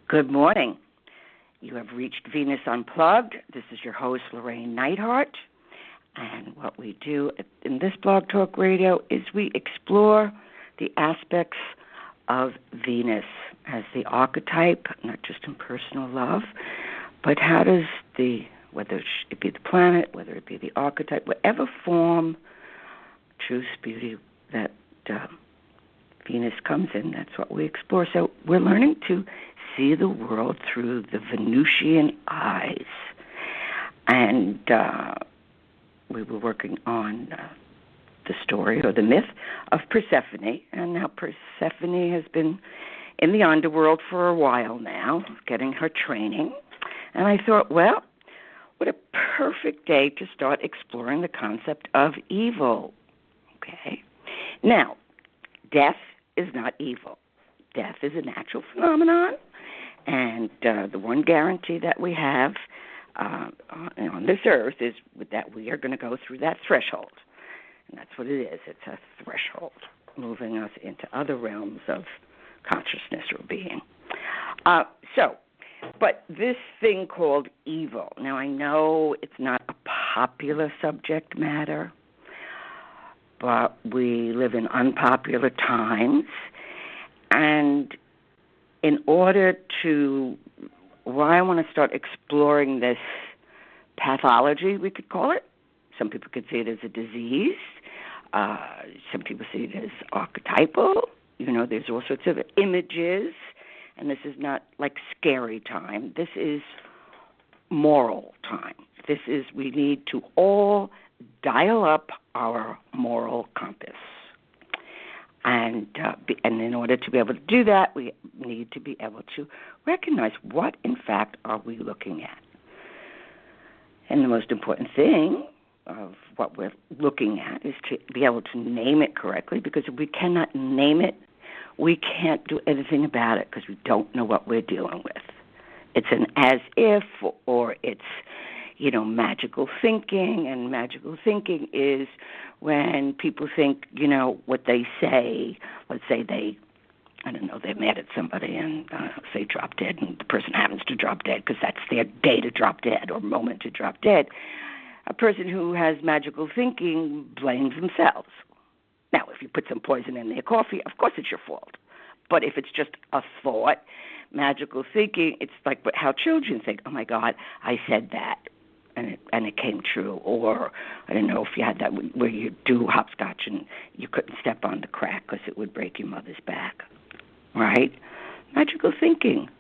Good morning. You have reached Venus Unplugged. This is your host, Llorraine Neithardt. And what we do in this Blog Talk Radio is we explore the aspects of Venus as the archetype, not just in personal love, but how does whether it be the planet, whether it be the archetype, whatever form, truth, beauty that Venus comes in, that's what we explore. So we're learning to see the world through the Venusian eyes. And we were working on the story or the myth of Persephone. And now Persephone has been in the underworld for a while now, getting her training. And I thought, well, what a perfect day to start exploring the concept of evil. Okay? Now, death is not evil. Death is a natural phenomenon. And the one guarantee that we have on this earth is that we are going to go through that threshold. And that's what it is. It's a threshold moving us into other realms of consciousness or being. But this thing called evil, now I know it's not a popular subject matter, but we live in unpopular times. And in order to, I want to start exploring this pathology, we could call it. Some people could see it as a disease. Some people see it as archetypal. There's all sorts of images. And this is not like scary time. This is moral time. We need to all dial up our moral compass. And in order to be able to do that, we need to be able to recognize what, in fact, are we looking at. And the most important thing of what we're looking at is to be able to name it correctly, because if we cannot name it, we can't do anything about it because we don't know what we're dealing with. It's an as if, or it's, magical thinking. And magical thinking is when people think, what they say. Let's say they're mad at somebody and say drop dead, and the person happens to drop dead because that's their day to drop dead or moment to drop dead. A person who has magical thinking blames themselves. Now, if you put some poison in their coffee, of course it's your fault. But if it's just a thought, magical thinking, it's like how children think, oh, my God, I said that, and it came true. Or I don't know if you had that where you do hopscotch and you couldn't step on the crack because it would break your mother's back, right? Magical thinking.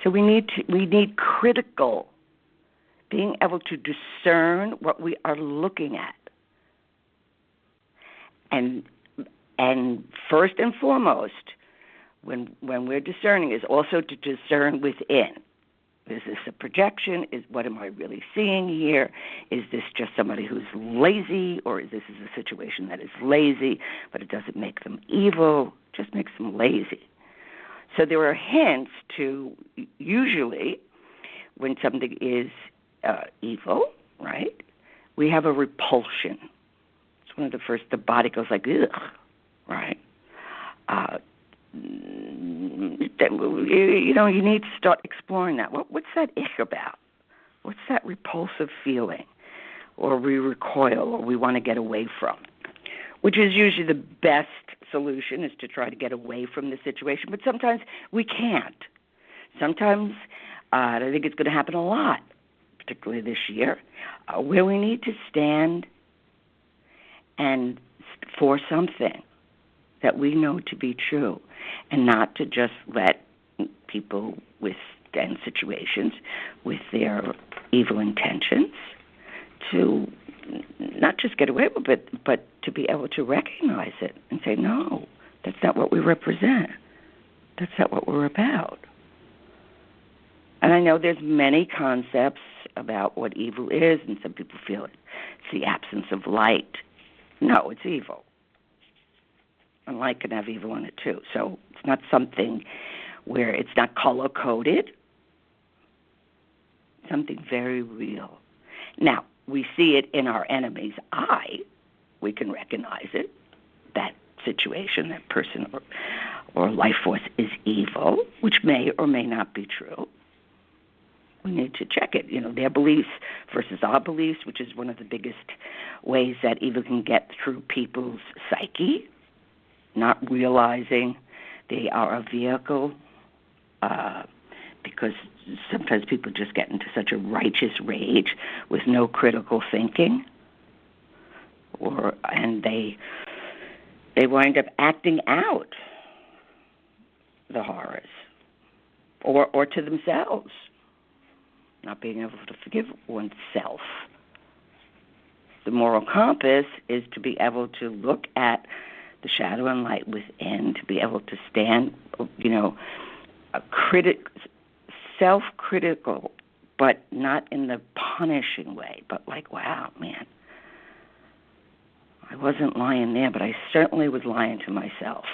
So we need critical, being able to discern what we are looking at. And first and foremost, when we're discerning, is also to discern within. Is this a projection? What am I really seeing here? Is this just somebody who's lazy, or is this a situation that is lazy, but it doesn't make them evil, just makes them lazy? So there are hints to, usually, when something is evil, right, we have a repulsion. It's one of the first, the body goes like, ugh, right? You need to start exploring that. What's that ick about? What's that repulsive feeling? Or we recoil, or we want to get away from? Which is usually the best solution, is to try to get away from the situation. But sometimes we can't. Sometimes, I think it's going to happen a lot, particularly this year, where we need to stand and for something that we know to be true, and not to just let people and situations with their evil intentions to not just get away with it, but to be able to recognize it and say, no, that's not what we represent. That's not what we're about. And I know there's many concepts about what evil is, and some people feel it's the absence of light. No, it's evil. And light can have evil in it too. So it's not something where it's not color-coded. Something very real. Now, we see it in our enemy's eye. We can recognize it, that situation, that person, or life force is evil, which may or may not be true. We need to check it. Their beliefs versus our beliefs, which is one of the biggest ways that evil can get through people's psyche, not realizing they are a vehicle, because sometimes people just get into such a righteous rage with no critical thinking, and they wind up acting out the horrors, or to themselves, not being able to forgive oneself. The moral compass is to be able to look at the shadow and light within, to be able to stand, self-critical, but not in the punishing way, but like, wow, man, I wasn't lying there, but I certainly was lying to myself.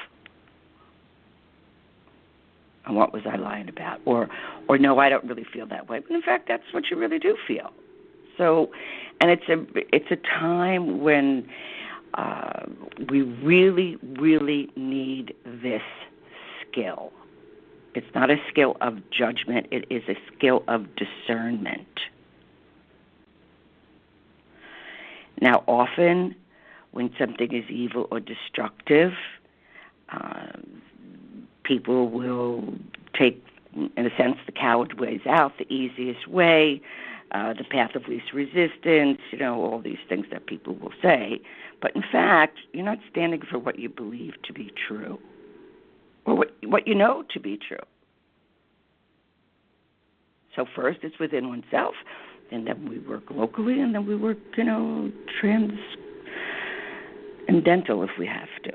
And what was I lying about? Or no, I don't really feel that way. But in fact, that's what you really do feel. So, and it's a time when we really, really need this skill. It's not a skill of judgment. It is a skill of discernment. Now, often when something is evil or destructive, people will take, in a sense, the coward ways out, the easiest way, the path of least resistance, all these things that people will say. But in fact, you're not standing for what you believe to be true, or what you know to be true. So first it's within oneself, and then we work locally, and then we work, transcendental if we have to.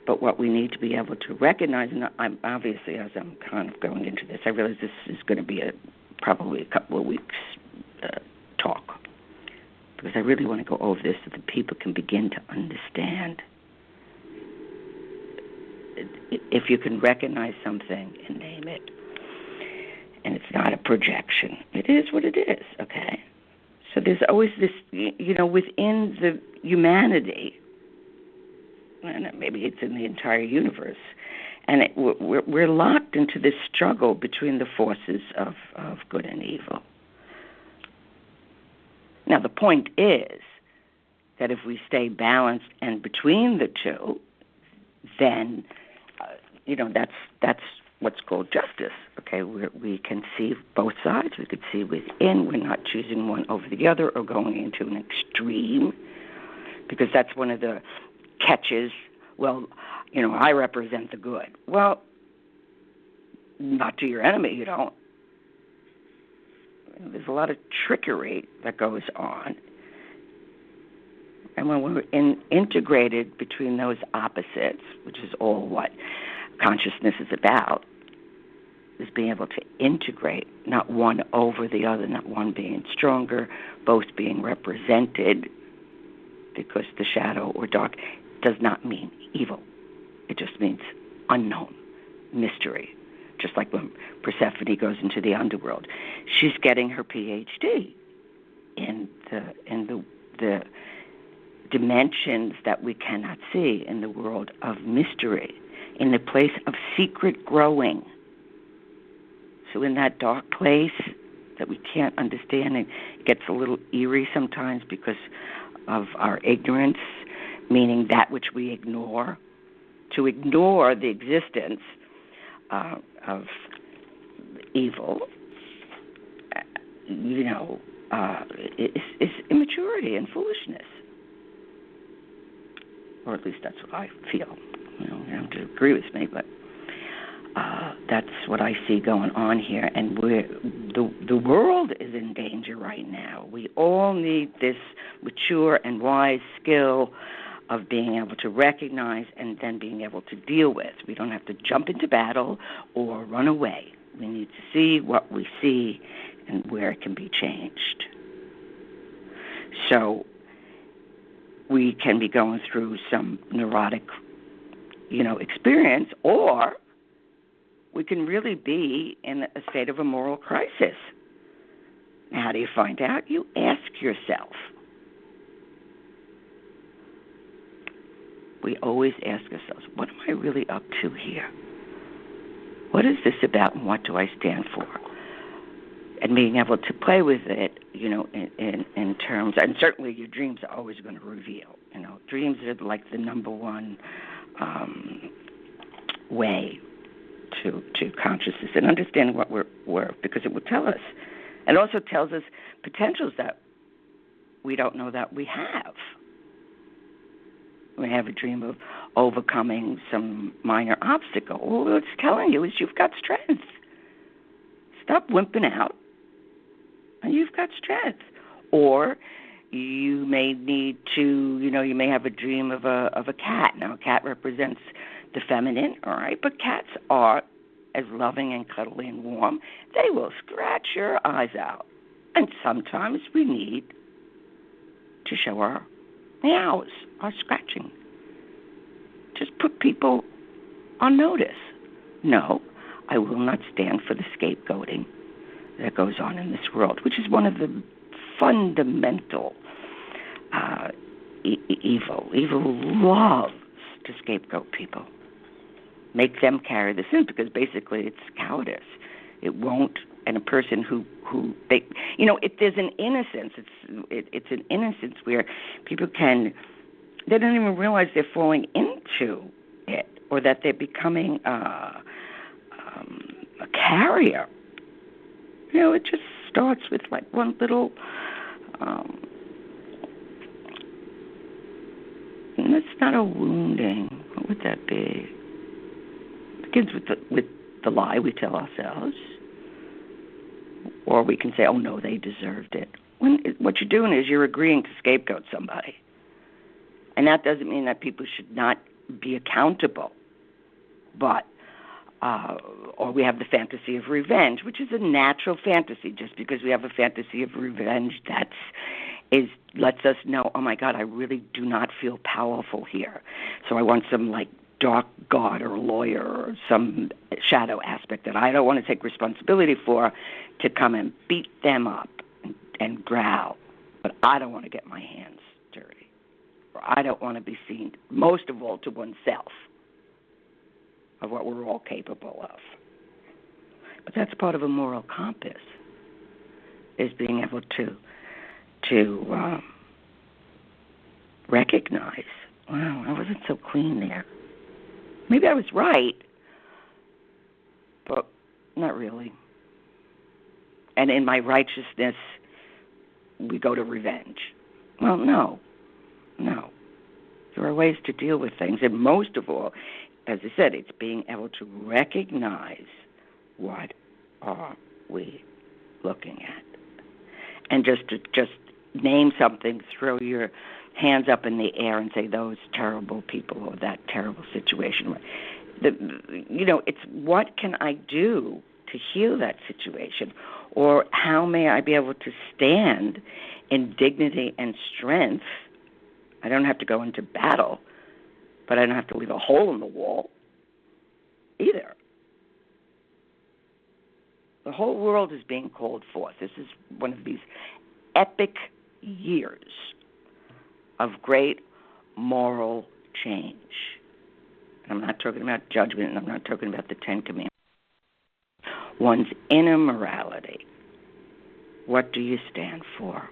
But what we need to be able to recognize, and I'm obviously, as I'm kind of going into this, I realize this is going to be probably a couple of weeks talk, because I really want to go over this so that people can begin to understand. If you can recognize something and name it, and it's not a projection, it is what it is, okay? So there's always this, within the humanity, and maybe it's in the entire universe, and we're locked into this struggle between the forces of good and evil. Now, the point is that if we stay balanced and between the two, then, that's what's called justice, okay? We can see both sides. We could see within. We're not choosing one over the other or going into an extreme, because that's one of the catches. Well, I represent the good. Well, not to your enemy, you don't. There's a lot of trickery that goes on. And when we're integrated between those opposites, which is all what consciousness is about, is being able to integrate, not one over the other, not one being stronger, both being represented, because the shadow or dark does not mean evil. It just means unknown, mystery. Just like when Persephone goes into the underworld, she's getting her PhD in the dimensions that we cannot see, in the world of mystery, in the place of secret growing. So in that dark place that we can't understand, and it gets a little eerie sometimes because of our ignorance, meaning that which we ignore. To ignore the existence of evil, is immaturity and foolishness. Or at least that's what I feel. You don't have to agree with me, but that's what I see going on here. And the world is in danger right now. We all need this mature and wise skill of being able to recognize and then being able to deal with. We don't have to jump into battle or run away. We need to see what we see and where it can be changed. So we can be going through some neurotic, experience, or we can really be in a state of a moral crisis. Now, how do you find out? You ask yourself, we always ask ourselves, what am I really up to here? What is this about, and what do I stand for? And being able to play with it, in terms, and certainly your dreams are always going to reveal. Dreams are like the number one way to consciousness and understanding what we're, because it will tell us. It also tells us potentials that we don't know that we have. We have a dream of overcoming some minor obstacle. Well, what it's telling you is you've got strength. Stop wimping out, and you've got strength. Or you may need to, you may have a dream of a cat. Now, a cat represents the feminine, all right? But cats are as loving and cuddly and warm. They will scratch your eyes out. And sometimes we need to show our meows, our scratching. Just put people on notice. No, I will not stand for the scapegoating that goes on in this world, which is one of the fundamental evil. Evil loves to scapegoat people, make them carry the sin, because basically it's cowardice. It won't, and a person who they, if there's an innocence, it's an innocence where people they don't even realize they're falling into it, or that they're becoming a carrier. It just starts with like one little, and it's not a wounding. What would that be? It begins with the lie we tell ourselves. Or we can say, oh, no, they deserved it. What you're doing is you're agreeing to scapegoat somebody. And that doesn't mean that people should not be accountable. But, or we have the fantasy of revenge, which is a natural fantasy. Just because we have a fantasy of revenge, lets us know, oh, my God, I really do not feel powerful here. So I want some, dark god or lawyer or some shadow aspect that I don't want to take responsibility for to come and beat them up and growl. But I don't want to get my hands dirty. Or I don't want to be seen, most of all, to oneself, of what we're all capable of. But that's part of a moral compass, is being able to recognize, wow, I wasn't so clean there. Maybe I was right, but not really. And in my righteousness, we go to revenge. Well, no. There are ways to deal with things. And most of all, as I said, it's being able to recognize what are we looking at. And just name something, throw your hands up in the air and say, those terrible people or that terrible situation. It's what can I do to heal that situation? Or how may I be able to stand in dignity and strength? I don't have to go into battle, but I don't have to leave a hole in the wall either. The whole world is being called forth. This is one of these epic years of great moral change. And I'm not talking about judgment, and I'm not talking about the Ten Commandments. One's inner morality. What do you stand for?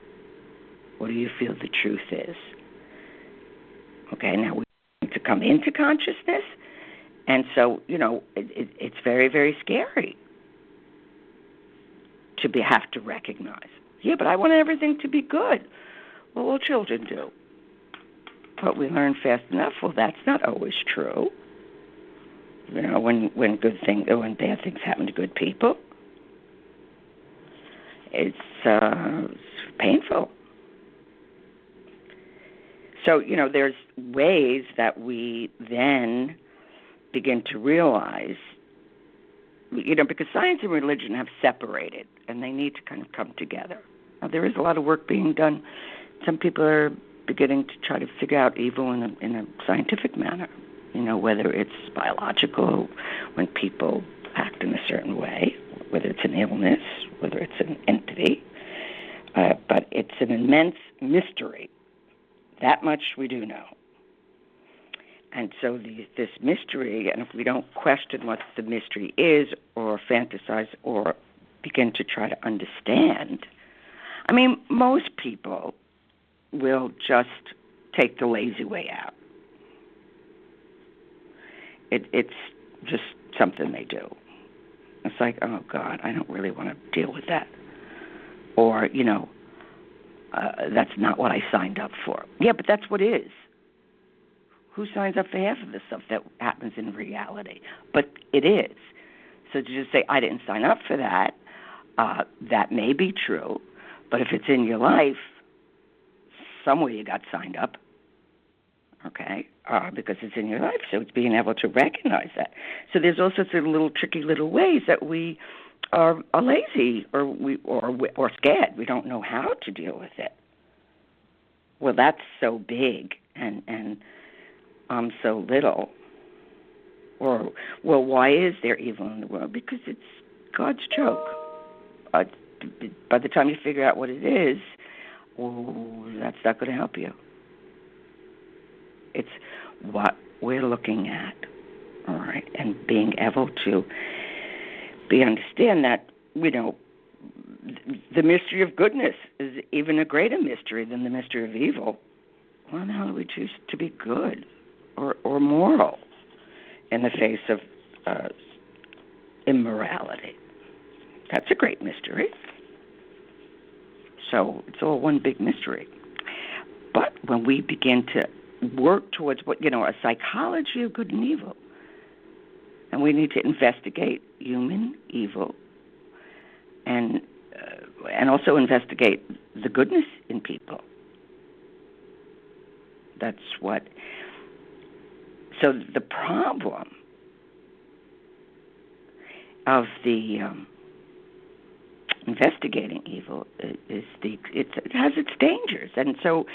What do you feel the truth is? Okay, now we need to come into consciousness, and so, it's very, very scary to have to recognize. Yeah, but I want everything to be good. Well, all children do. But we learn fast enough, well, that's not always true. When bad things happen to good people, it's painful. So, there's ways that we then begin to realize, because science and religion have separated, and they need to kind of come together. Now, there is a lot of work being done. Some people are beginning to try to figure out evil in a scientific manner, whether it's biological, when people act in a certain way, whether it's an illness, whether it's an entity. But it's an immense mystery. That much we do know. And so this mystery, and if we don't question what the mystery is or fantasize or begin to try to understand, I mean, most people will just take the lazy way out. It's just something they do. It's like, oh, God, I don't really want to deal with that. Or, that's not what I signed up for. Yeah, but that's what is. Who signs up for half of the stuff that happens in reality? But it is. So to just say, I didn't sign up for that, that may be true. But if it's in your life, somewhere you got signed up, okay, because it's in your life. So it's being able to recognize that. So there's all sorts of little tricky little ways that we are lazy or scared. We don't know how to deal with it. Well, that's so big, and I'm so little. Or, well, why is there evil in the world? Because it's God's joke. By the time you figure out what it is, that's not going to help you. It's what we're looking at, all right, and being able to understand that, the mystery of goodness is even a greater mystery than the mystery of evil. Well, how do we choose to be good or moral in the face of immorality? That's a great mystery. So it's all one big mystery. But when we begin to work towards a psychology of good and evil, and we need to investigate human evil and also investigate the goodness in people. That's what. So the problem of the investigating evil is it has its dangers, and so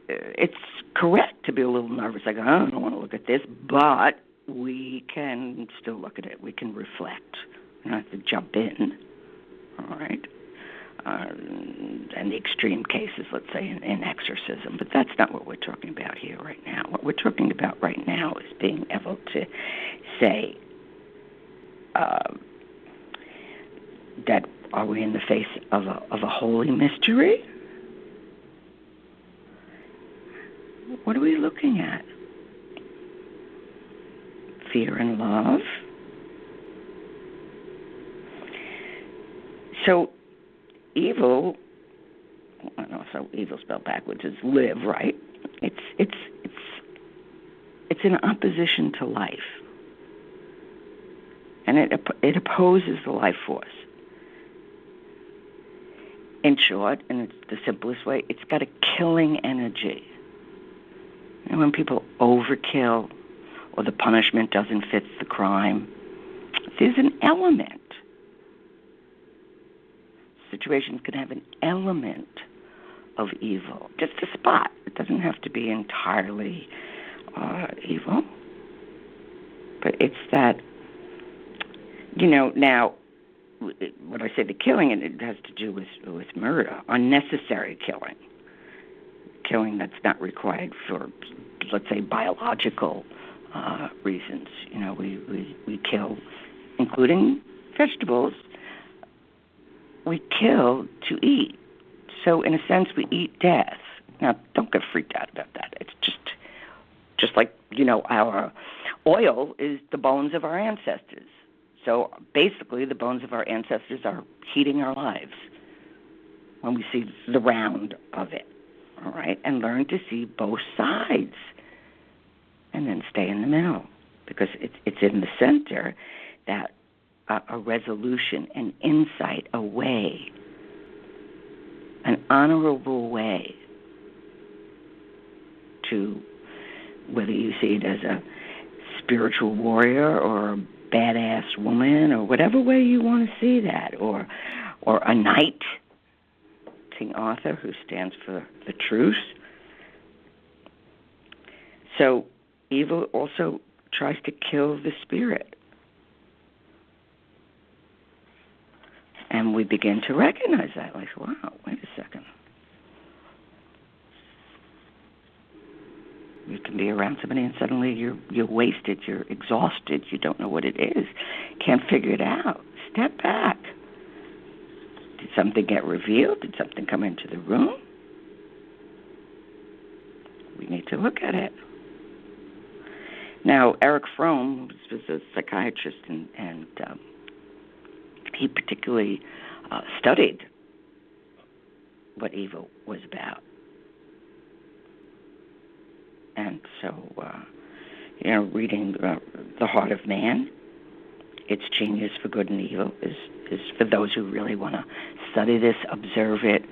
it's correct to be a little nervous. Like, I don't want to look at this, but we can still look at it. We can reflect. We don't have to jump in. All right. And the extreme cases, let's say, in exorcism. But that's not what we're talking about here right now. What we're talking about right now is being able to say that are we in the face of a holy mystery? What are we looking at? Fear and love? So evil, so evil spelled backwards is live, right? It's in opposition to life, and it opposes the life force. In short, and it's the simplest way, it's got a killing energy. And when people overkill, or the punishment doesn't fit the crime, there's an element. Situations can have an element of evil, just a spot. It doesn't have to be entirely evil. But it's that, now, when I say the killing, it has to do with murder, unnecessary killing that's not required for, let's say, biological reasons. We kill, including vegetables. We kill to eat. So in a sense, we eat death. Now, don't get freaked out about that. It's just like, our oil is the bones of our ancestors. So basically, the bones of our ancestors are heating our lives when we see the round of it, all right? And learn to see both sides and then stay in the middle, because it's in the center that a resolution, an insight, a way, an honorable way to, whether you see it as a spiritual warrior or a badass woman or whatever way you want to see that, or a knight, King Arthur, who stands for the truth. So evil also tries to kill the spirit. And we begin to recognize that, like, wow, wait a second. We can can be around somebody and suddenly you're wasted, you're exhausted, you don't know what it is, can't figure it out. Step back. Did something get revealed? Did something come into the room? We need to look at it. Now, Eric Fromm was a psychiatrist, and he particularly studied what evil was about. And so, reading The Heart of Man, Its Genius for Good and Evil, is for those who really want to study this, observe it,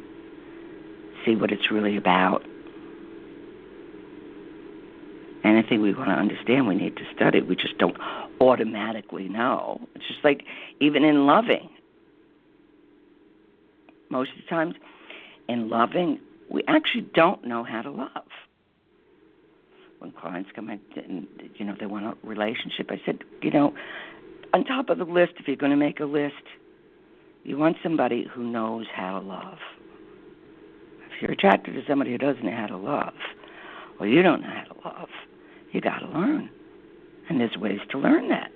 see what it's really about. Anything we want to understand, we need to study. We just don't automatically know. It's just like even in loving. Most of the times, in loving, we actually don't know how to love. When clients come in and, they want a relationship, I said, on top of the list, if you're going to make a list, you want somebody who knows how to love. If you're attracted to somebody who doesn't know how to love, or you don't know how to love, you got to learn. And there's ways to learn that.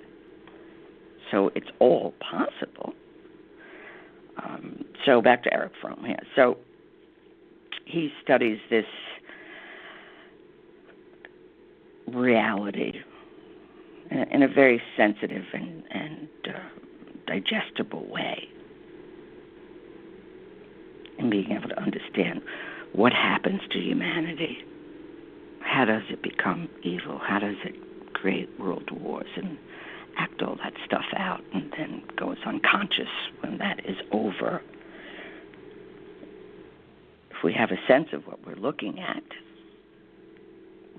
So it's all possible. So back to Eric Fromm here. So he studies this reality in a very sensitive and digestible way, and being able to understand what happens to humanity. How does it become evil? How does it create world wars and act all that stuff out and then goes unconscious when that is over? If we have a sense of what we're looking at,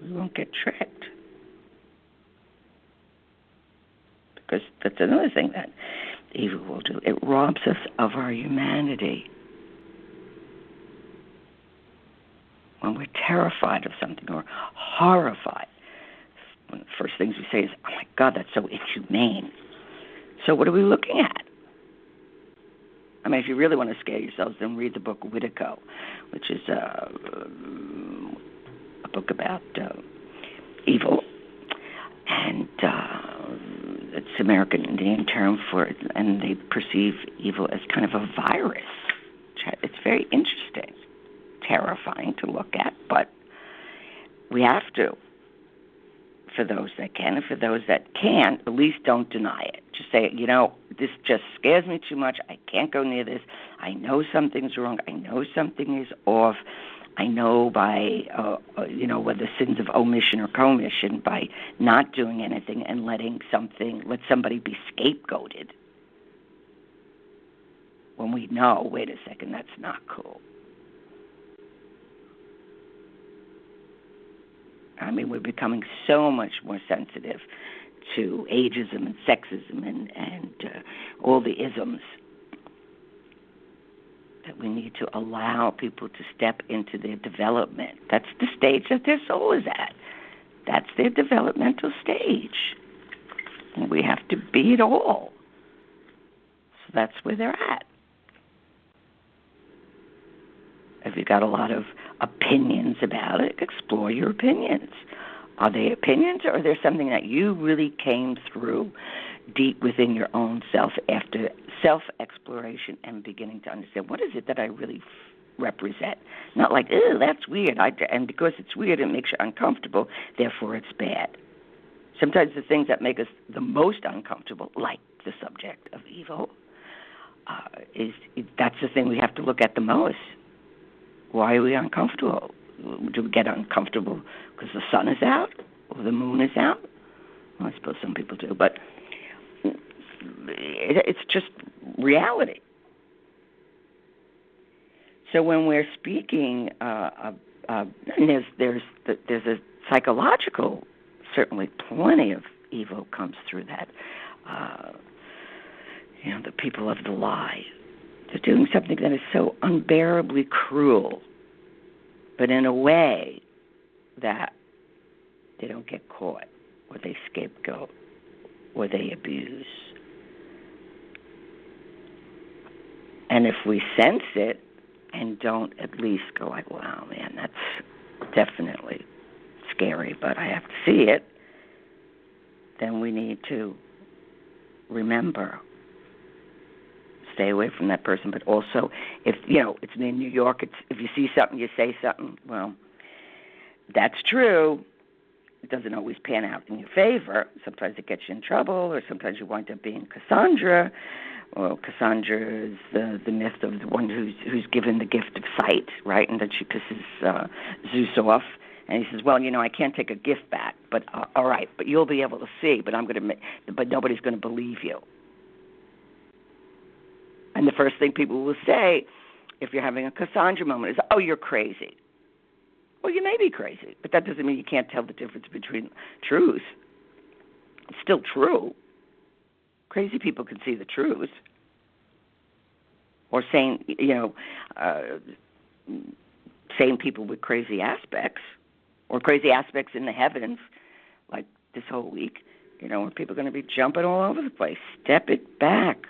we won't get tricked. Because that's another thing that evil will do. It robs us of our humanity. When we're terrified of something or horrified, one of the first things we say is, oh my God, that's so inhumane. So what are we looking at? I mean, if you really want to scare yourselves, then read the book Whitaco, which is a book about evil. And it's American Indian term for it, and they perceive evil as kind of a virus. It's very interesting, terrifying to look at, but we have to, for those that can, and for those that can't, at least don't deny it. Just say, this just scares me too much. I can't go near this. I know something's wrong. I know something is off. I know by, whether sins of omission or commission, by not doing anything and let somebody be scapegoated. When we know, wait a second, that's not cool. I mean, we're becoming so much more sensitive to ageism and sexism and all the isms that we need to allow people to step into their development. That's the stage that their soul is at. That's their developmental stage. And we have to be it all. So that's where they're at. If you've got a lot of opinions about it, explore your opinions. Are they opinions, or are there something that you really came through deep within your own self after self-exploration and beginning to understand what is it that I really represent? Not like, oh, that's weird, and because it's weird, it makes you uncomfortable, therefore it's bad. Sometimes the things that make us the most uncomfortable, like the subject of evil, that's the thing we have to look at the most. Why are we uncomfortable? Do we get uncomfortable because the sun is out or the moon is out? Well, I suppose some people do, but it's just reality. So when we're speaking, and there's a psychological, certainly plenty of evil comes through that. The people of the lie. They're doing something that is so unbearably cruel, but in a way that they don't get caught, or they scapegoat, or they abuse. And if we sense it and don't at least go like, wow, man, that's definitely scary, but I have to see it, then we need to remember, stay away from that person. But also, if, it's in New York, if you see something, you say something. Well, that's true. It doesn't always pan out in your favor. Sometimes it gets you in trouble, or sometimes you wind up being Cassandra. Well, Cassandra is the myth of the one who's given the gift of sight, right? And then she pisses Zeus off, and he says, "Well, I can't take a gift back, but all right, but you'll be able to see, but but nobody's going to believe you." And the first thing people will say, if you're having a Cassandra moment, is, "Oh, you're crazy." Well, you may be crazy, but that doesn't mean you can't tell the difference between truths. It's still true. Crazy people can see the truth. Or sane people with crazy aspects, or crazy aspects in the heavens, like this whole week, where people are going to be jumping all over the place. Step it back.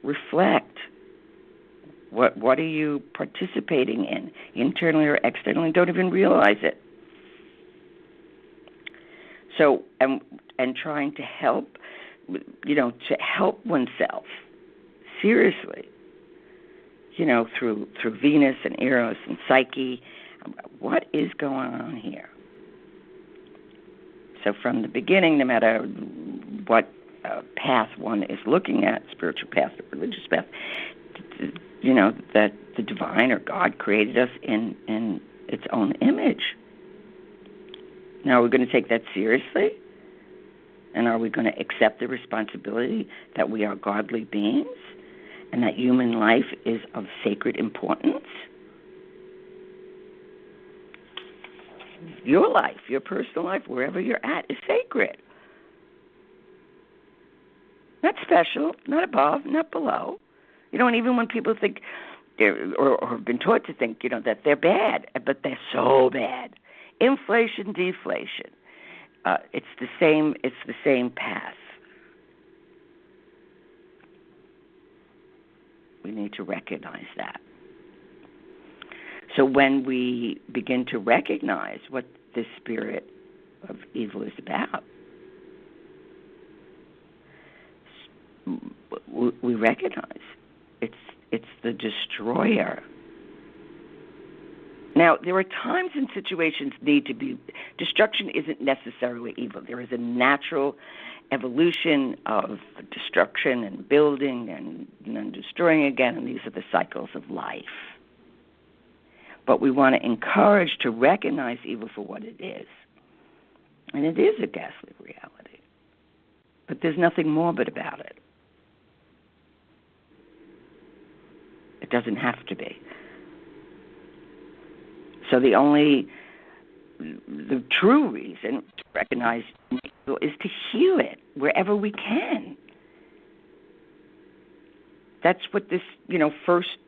Reflect. What are you participating in, internally or externally? Don't even realize it. So, and trying to help, to help oneself, seriously, through Venus and Eros and Psyche. What is going on here? So from the beginning, no matter what path one is looking at, spiritual path or religious path, that the divine or God created us in its own image. Now, are we going to take that seriously? And are we going to accept the responsibility that we are godly beings and that human life is of sacred importance? Your life, your personal life, wherever you're at, is sacred. Not special, not above, not below. And even when people think or have been taught to think, that they're bad, but they're so bad. Inflation, deflation. It's the same path. We need to recognize that. So when we begin to recognize what this spirit of evil is about, we recognize it's the destroyer. Now, there are times and situations destruction isn't necessarily evil. There is a natural evolution of destruction and building and then destroying again, and these are the cycles of life. But we want to encourage to recognize evil for what it is. And it is a ghastly reality. But there's nothing morbid about it. It doesn't have to be. So the true reason to recognize evil is to heal it wherever we can. That's what this, first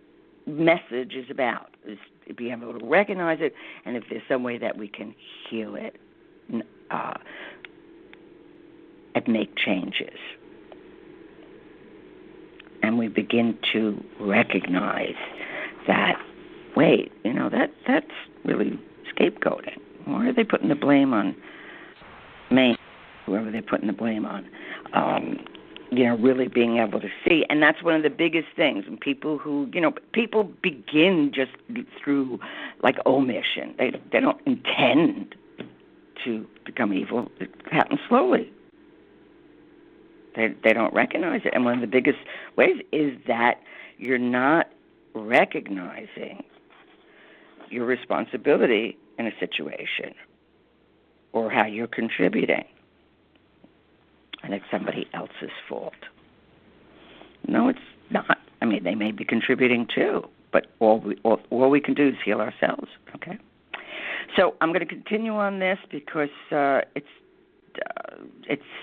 message is about, is to be able to recognize it, and if there's some way that we can heal it and make changes. And we begin to recognize that, wait, that's really scapegoating. Why are they putting the blame on me, whoever they're putting the blame on? Really being able to see. And that's one of the biggest things. And people people begin just through, omission. They don't intend to become evil. It happens slowly. They don't recognize it. And one of the biggest ways is that you're not recognizing your responsibility in a situation or how you're contributing. And it's somebody else's fault. No, it's not. I mean, they may be contributing too, but all we can do is heal ourselves, okay? So I'm going to continue on this because it's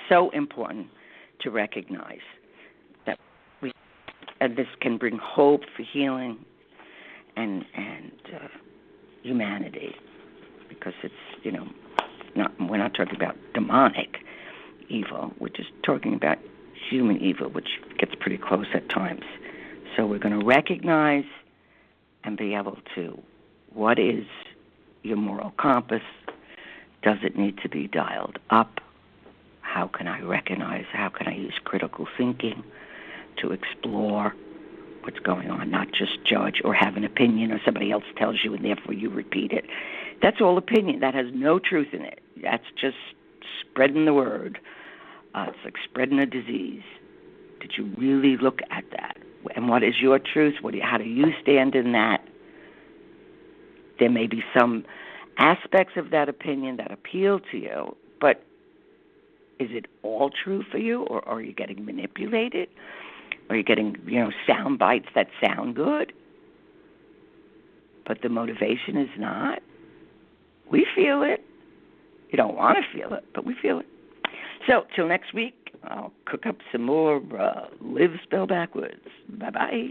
so important to recognize that this can bring hope for healing and humanity, because it's we're not talking about demonic evil. We're just talking about human evil, which gets pretty close at times. So we're going to recognize and be able to, what is your moral compass, Does it need to be dialed up? How can I recognize, how can I use critical thinking to explore what's going on, not just judge or have an opinion or somebody else tells you and therefore you repeat it. That's all opinion. That has no truth in it. That's just spreading the word. It's like spreading a disease. Did you really look at that? And what is your truth? How do you stand in that? There may be some aspects of that opinion that appeal to you, but is it all true for you, or are you getting manipulated? Are you getting, sound bites that sound good, but the motivation is not? We feel it. You don't want to feel it, but we feel it. So, till next week, I'll cook up some more Live Spell Backwards. Bye-bye.